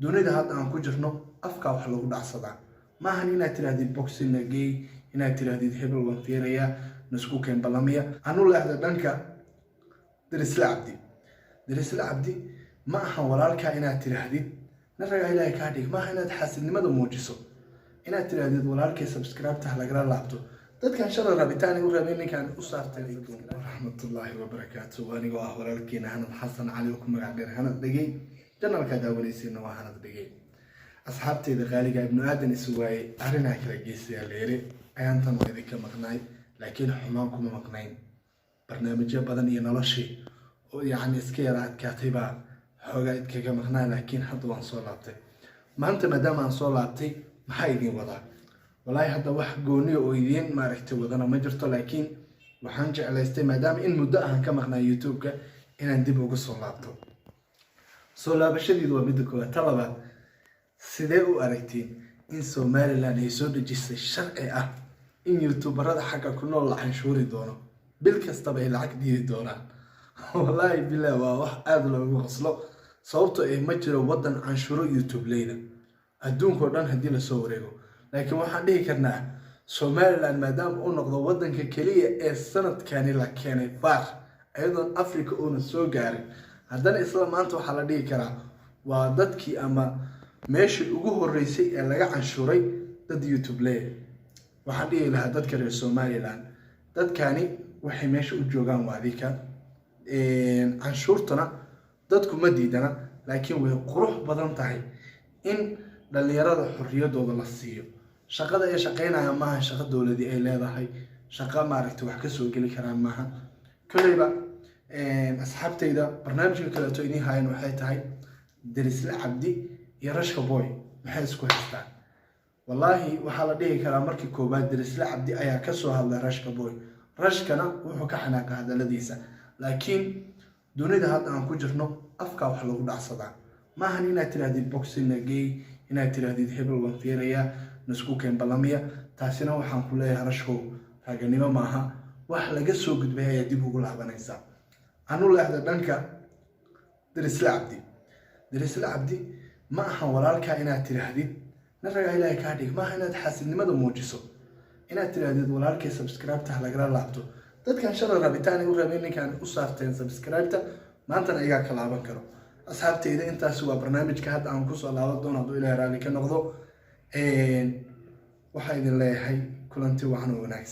dunida hadda aan ku jirno afka wax lagu dhacsadaa maahan inaad tirahdid boxing na gay inaad tirahdid hebel waan fiiraya nasku keen balamiya anu leexda dhanka Darisla Cabdi ma aha walaalka inaad tirahdid naraga ilaahay ka dhig maaha inaad xaasidnimada muujiso inaad tirahdid walaalkay subscribe ta laga laabto dadkan shalay rabitaan u rabeen ninkan u saartay rahmatullahi wa barakatuh aniga ah walaalkeena Hanad Xasan Cali ku magac dheer Hanad Dhagey channelka daawanaysiina waa Hanad Dhagey asxaabteyda qaaliga ibn aadan iswaay arina kala geesiya leere ayaan tan idinka maqnay laakiin xumaan kuma maqnayn barnaamijyo badan iyo noloshii oo yaani iska yara adkaatayba xogaa idkaga maqnaa laakiin hadda waan soo laabtay maanta maadaama aan soo laabtay maxaa idin wadaa wallahi hadda wax gooni oo idin maaragtay wadana ma jirto laakiin waxaan jeclaystay maadaama in muddo aan ka maqnaa YouTube-ka inaan dib ugu soo laabto soo laabashadiidu waa mid koowaad talabaad sidee u aragtiin in Somaliland ay soo dejisay sharci ah in YouTuberada xagga ku nool la canshuuri doono bil kasta bay lacag dhiiri doonaan wallahi bilaa waa wax aad loogu qoslo sababtoo ay ma jiro wadan canshuuro YouTube leeyna adduunka dhan hadii la soo wareego laakiin waxaan dhihi karnaa Somaliland maadaama uu noqdo wadanka kaliya ee sanadkani la keenay baar ayadoo Afrika oo soo gaaray haddana isla maanta waxa la dhihi karaa waa dadkii ama meeshii ugu horeysay ee laga canshuuray dad YouTube leey waxaan dhihi lahaa dadka reer Somaliland dadkani waxay meesha u joogaan waadika canshuurtana dadku ma diidana laakiin way qurux badan tahay in dhalinyarada xorriyadooda la siiyo shaqada ay shaqeynayaan maaha shaqo dawladii ay leedahay shaqo maaragtay wax ka soo gali karaan maaha kaliya asxaabteyda barnaamijka kale oo idin hayeen waxay tahay Darisla Cabdi iyo Rashka Boy maxay isku haystaan wallahi waxa la dhihi karaa markii koobaad Darisla Cabdi ayaa ka soo hadlay Rashka Boy rashkana wuxuu ka xanaaqay hadaladiisa laakiin dunida hadda aan ku jirno afka wax lagu dhacsadaa maahan inaad tirahdid boxing na gay inaad tirahdid hebel waan fiiraya nasku keen balamiya taasina waxaan ku leeyahay Rashko raganimo maaha wax laga soo gudbay ayaa dib ugu laabanaysa anu leexda dhanka Darisla Cabdi ma aha walaalka inaad tirahdid naraga ilaahay ka dhig maaha inaad xaasidnimada muujiso inaad tirahdid walaalkay subscribe ta laga laabto dadkan shalay rabitaan u rabeen ninkan u saarteen subscribe ta maanta ayaga ka laaban karo asxaabteyda intaas waa barnaamijka hadda aan ku soo laaban doono haduu ilaahay raali ka noqdo waxa idin leeyahay kulanti waxaan wanaagsan